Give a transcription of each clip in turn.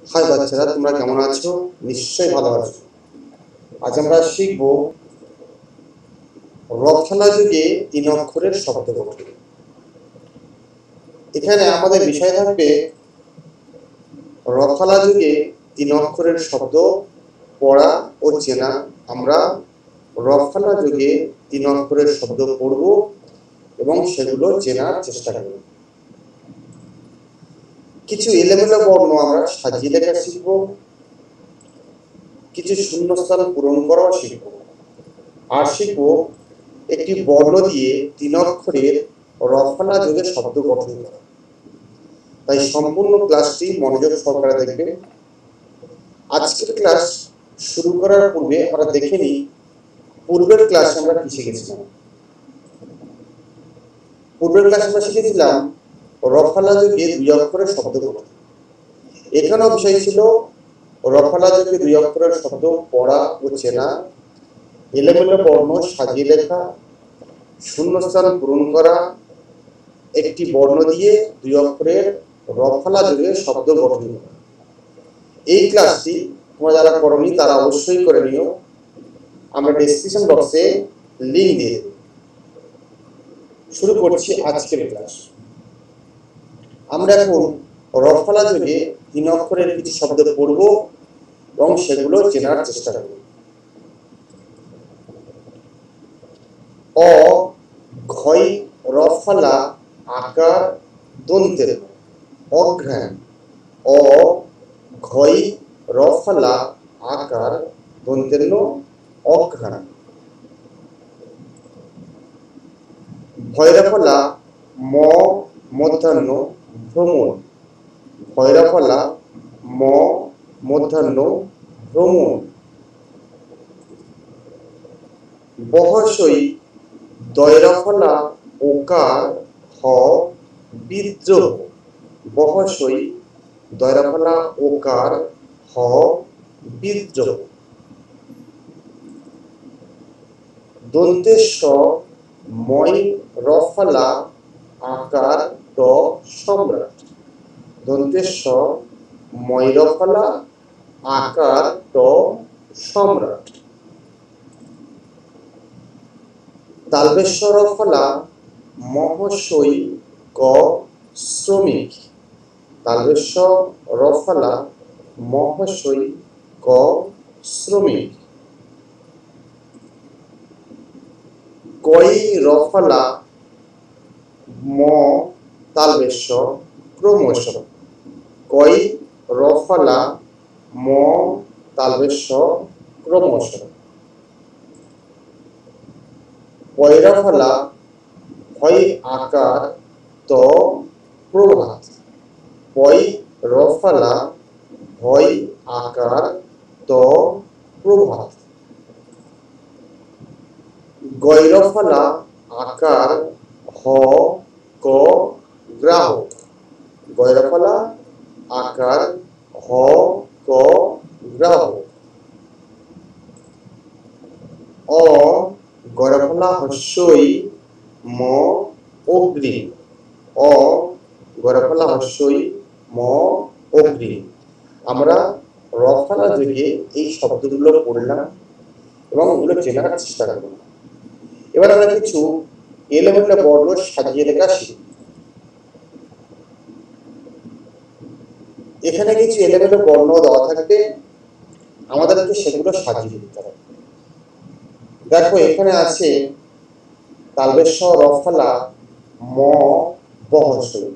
High বাচ্চারা, তোমরা কেমন আছো? নিশ্চয়ই ভালো আছো। আজ আমরা শিখব রফলা যুগে 3 অক্ষরের শব্দ গঠন। এখানে আমাদের বিষয় থাকবে রফলা যুগে 3 অক্ষরের শব্দ পড়া ও চেনা। আমরা রফলা যুগে 3 অক্ষরের শব্দ পড়ব এবং সেগুলো চেনার চেষ্টা করব। কিছু এলোমেলো বর্ণ আমরা সাজিয়ে লেখা শিখব, কিছু শূন্যস্থান পূরণ করাও শিখব, আর শিখব একটি বর্ণ দিয়ে 3 অক্ষরের রফলা যুগে শব্দ গঠন করা। তাই সম্পূর্ণ ক্লাসটি মনোযোগ সহকারে দেখবে। আজকের ক্লাস শুরু করার পূর্বে আমরা দেখে নিই পূর্বের ক্লাসে আমরা কি শিখেছিলাম। পূর্বের ক্লাসে আমরা শিখেছিলাম রফলা যুগে 2 অক্ষরের শব্দ গঠন। এখানেও বিষয় ছিল রফলা যুগে 2 অক্ষরের শব্দ পড়া ও চেনা, এলোমেলো বর্ণ সাজিয়ে লেখা, শূন্যস্থান পূরণ করা, একটি বর্ণ দিয়ে 2 অক্ষরের রফলা যুগে শব্দ গঠন করা। এই ক্লাসটি তোমরা যারা করোনি তারা অবশ্যই করে নিও। আমরা ডেসক্রিপশন বক্সে লিংক দিয়ে দেব। শুরু করছি আজকের ক্লাস। আমরা এখন রফলা যুগে 3 অক্ষরের কিছু শব্দ পড়ব এবং সেগুলো চেনার চেষ্টা করব। অ ঘই রফলা আকার দন্তের অঘ্রাণ। অ ঘই রফলা আকার দন্তের অঘ্রাণ। ভৈরফলা ম মধ্যাহ্ন ভ্রমণ। ভৈরফলা ম মধ্যাহ্ন ভ্রমণ। বহসই দয়রফলা ওকার হ বিদ্রোহ। বহসই দয়রফলা ওকার হ বিদ্রোহ। দন্তেশ্ব ময় রফলা আকার ট সম্রাট। দন্তেশ্ব ময় রফলা আকার ট সম্রাট। তালবেশ্ব রফলা মহসই ক শ্রমিক। তালবেশ্ব রফলা মহসই ক শ্রমিক। কই রফলা ম তালবেশ্ব ক্রমশ। কই রফলা ম তালবেশ্ব ক্রমশ। পয়রফলা ভয় আকার ত প্রভাত। পয় রফলা ভয় আকার ত প্রভাত। গৈরফলা আকার হ ক গ্রাহক। গৈরফলা আকার হ ক গ্রাহক। অ গৈরফলা হস্যই ম অগ্রিম। অ গৈরফলা হস্যই ম অগ্রিম। আমরা রফলা যুগে এই শব্দগুলো পড়লাম এবং ওগুলো চেনার চেষ্টা করলাম। এবার আমরা কিছু এলোমেলো বর্ণ সাজিয়ে লেখা শিখব। এখানে কিছু এলোমেলো বর্ণ দেওয়া থাকবে, আমাদেরকে সেগুলো সাজিয়ে দিতে হবে। দেখো এখানে আছে তালবেশ্ব রফলা ম বহসই।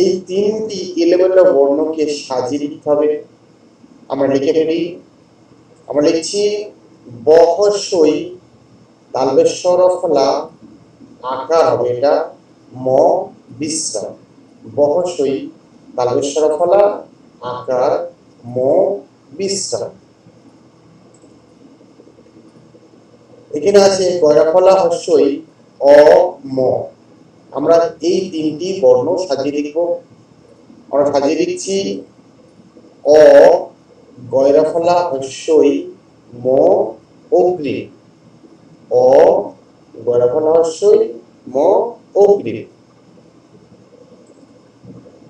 এই 3টি এলোমেলো বর্ণকে সাজিয়ে দিতে হবে। আমরা লিখে ফেলি। আমরা লিখছি বহসই তালবেশ্ব রফলা আকার হবে এটা ম বিশ্রাম। বহসই তালবেশ্ব রফলা আকার ম বিশ্রাম। এখানে আছে গৈরফলা হস্যই অ ম। আমরা এই 3টি বর্ণ সাজিয়ে লিখব। আমরা সাজিয়ে লিখছি অ গৈরফলা হস্যই ম অগ্রিম। অ গৈরফলা হস্যই ম অগ্রিম।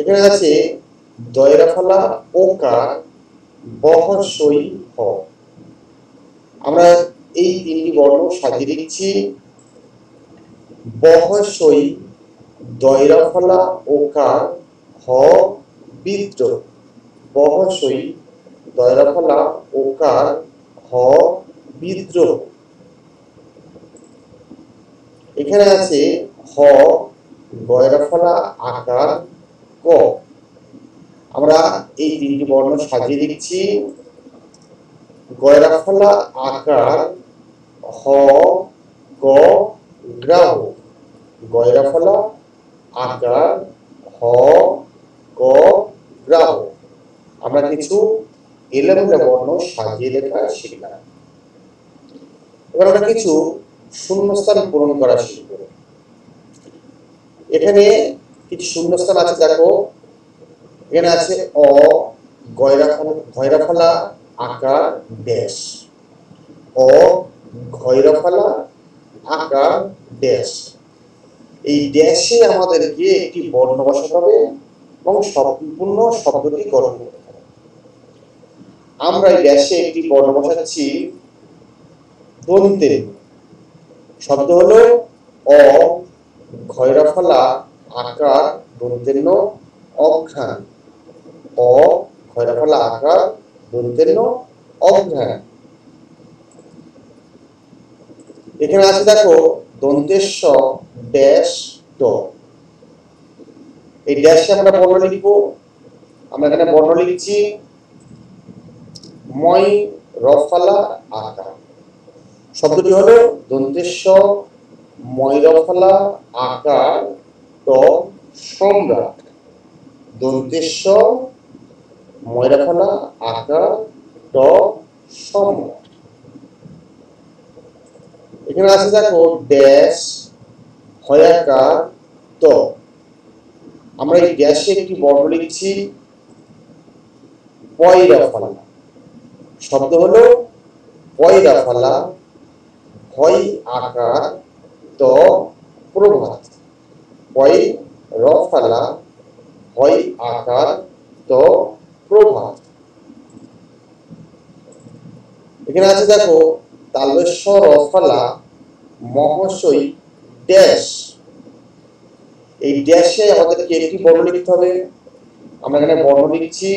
এখানে আছে দয়রা ফলা ওকার বহসই হ। আমরা এই তিনটি বর্ণ সাজিয়ে লিখছি। বহসই দয়রা ফলা ওকার হ বিদ্রোহ। বহসই দয়রা ফলা ওকার হ বিদ্রোহ। এখানে আছে হ গয়রা ফলা আকার ক। আমরা এই তিনটি বর্ণ সাজিয়ে লিখছি। গয়রা ফলা আকার হ গ গ্রাহ। গয়রা ফলা আকার হ গ গ্রাহ। আমরা কিছু এলোমেলো বর্ণ সাজিয়ে লেখা শিখলাম। এবার আমরা কিছু শূন্যস্থান পূরণ করা শিখব। এখানে কিছু শূন্যস্থান আছে, দেখো। এখানে আছে অ গয়রা ফলা আকার ড্যাশ। অ গয়রা ফলা আকার ড্যাশ। এই ড্যাশে আমাদেরকে একটি বর্ণ বসাতে হবে এবং সম্পূর্ণ শব্দটি গঠন করতে হবে। আমরা এই ড্যাশে একটি বর্ণ বসাচ্ছি দন্তের। শব্দ হলো অ গয়রা ফলা আকার দন্তের ন অঘ্রাণ। অ গয়রা ফলা আকার দন্তের ন অঘ্রাণ। এখানে আছে, দেখো, দন্তেশ্ব ড্যাশ ড। এই ড্যাশে আমরা বর্ণ লিখব। আমরা এখানে বর্ণ লিখছি মই রফালা আকার। শব্দটি হলো দন্তেশ্ব মই রফালা আকার ট সম্রাট। দন্তেশ্ব মই রফালা আকার ট সম্রাট। এখানে আছে, দেখো, ড্যাশ হয়াকার ত। আমরা এই ড্যাশে একটি বর্ণ লিখছি পয়রা ফলা। শব্দ হলো পয়রা ফলা হয় আকার ত প্রভাত। পয় র ফলা হয় আকার ত প্রভাত। এখানে আছে, দেখো, তালবেশ্ব র ফলা মহাশয় ড্যাশ। এই ড্যাশে আমাদেরকে একটি বর্ণ লিখতে হবে। আমরা এখানে বর্ণ লিখছি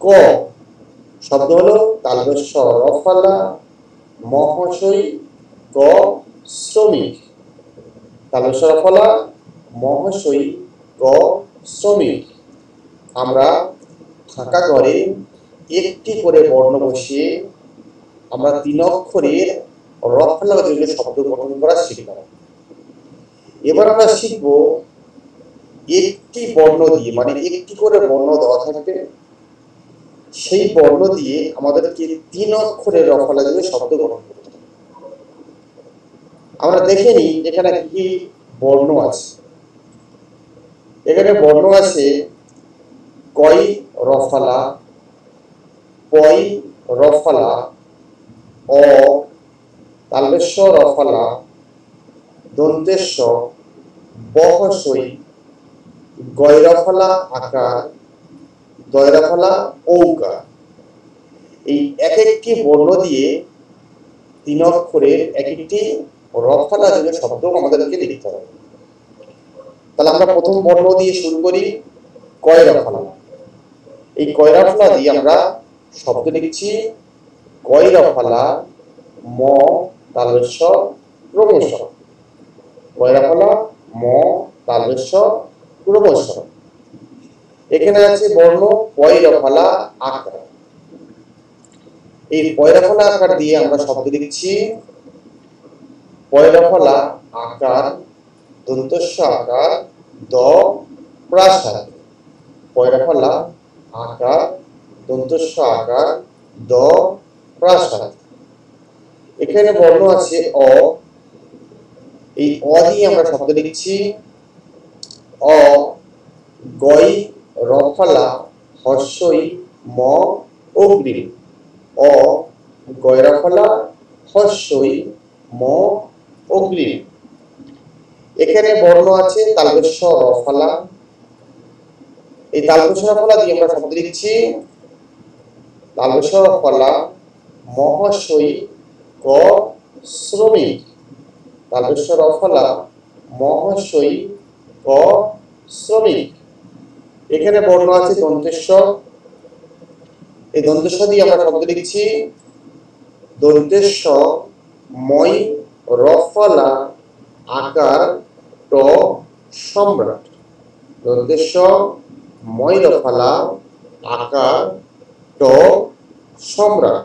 ক। শব্দ হলো তালবেশ্ব র ফলা মহাশয় ক শ্রমিক। তালবেশ্ব র ফলা মহাশয় ক শ্রমিক। আমরা ফাঁকা ঘরে একটি করে বর্ণ বসিয়ে আমরা 3 অক্ষরের রফলা যুগে শব্দ গঠন করা শিখলাম। এবার আমরা শিখব একটি বর্ণ দিয়ে, মানে একটি করে বর্ণ দেওয়া থাকবে, সেই বর্ণ দিয়ে আমাদেরকে 3 অক্ষরের রফলা যুগে শব্দ গঠন করতে হবে। আমরা দেখে নিই এখানে কি বর্ণ আছে। এখানে বর্ণ আছে কই রফলা, পই রফলা, অ তালবেশ্ব রফলা, দন্তেশ্ব, বহসই, গয়রা ফলা আকার, দয়রা ফলা ঔকার। এই এক একটি বর্ণ দিয়ে 3 অক্ষরের এক একটি রফলা যুগে শব্দ আমাদেরকে লিখতে হবে। তাহলে আমরা প্রথম বর্ণ দিয়ে শুরু করি, কয়রা ফলা। এই কয়রা ফলা দিয়ে আমরা শব্দ লিখছি কয়রা ফলা ম তালবেশ্ব ক্রমশ। কয়রা ফলা ম তালবেশ্ব ক্রমশ। এখানে আছে বর্ণ পয়রা ফলা আকার। এই পয়রা ফলা আকার দিয়ে আমরা শব্দ লিখছি পয়রা ফলা আকার দন্তস্ব আকার দ প্রাসাদ। পয়রা ফলা আকার দন্তস্ব আকার দ প্রাসাদ। এখানে বর্ণ আছে অ। এই অ দিয়ে আমরা শব্দ লিখছি অ গই রফলা হর্ষই ম অগ্রিম। অ গয়রা ফলা হর্ষই ম অগ্রিম। এখানে বর্ণ আছে তালবেশ্ব রফলা, এই তালবেশ রফলা দিয়ে আমরা শব্দ লিখছি তালবেশ রফলা মহাশয়ী ক শ্রমিক। তালবেশ রফলা মহাশয়ী ক শ্রমিক। এখানে বর্ণ আছে দন্তেশ্ব। এই দন্তেশ্ব দিয়ে আমরা শব্দ লিখছি দন্তেশ্ব মই রফলা আকার ট সম্রাট। দন্তেশ্ব মই রফলা আকার ট সম্রাট।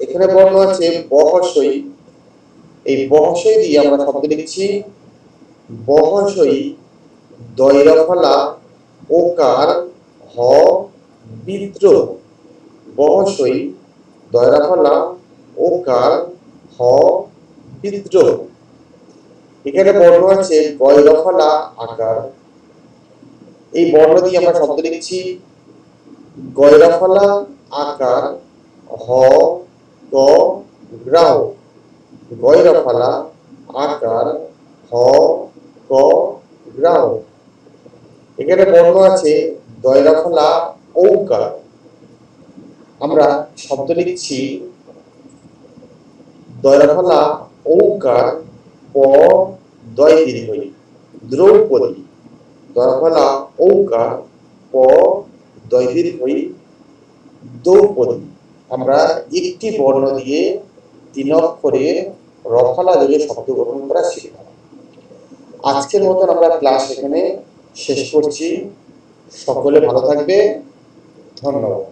এখানে বর্ণ আছে বহসই। এই বহসই দিয়ে আমরা শব্দ লিখছি বহসই দয় রফলা ওকার হ বিদ্রোহ। বহসই দয় রফলা ওকার হ বিদ্রোহ। এখানে বর্ণ আছে গয় রফলা আকার। এই বর্ণ দিয়ে আমরা শব্দ লিখছি গয় রফলা আকার হ গ গ্রাহ। গয় রফলা আকার হ গ গ্রাহ। এখানে বর্ণ আছে দয় রফলা ঔকার। আমরা শব্দ লিখছি দয় রফলা ঔকার প দয় দীর্ঘই দ্রৌপদী। দয় রফলা ঔকার প দয় দীর্ঘই দ্রৌপদী। আমরা একটি বর্ণ দিয়ে 3 অক্ষরের রফলা যোগে শব্দ গঠন করা শিখলাম। আজকের মতন আমরা ক্লাস এখানে শেষ করছি। সকলে ভালো থাকবে। ধন্যবাদ।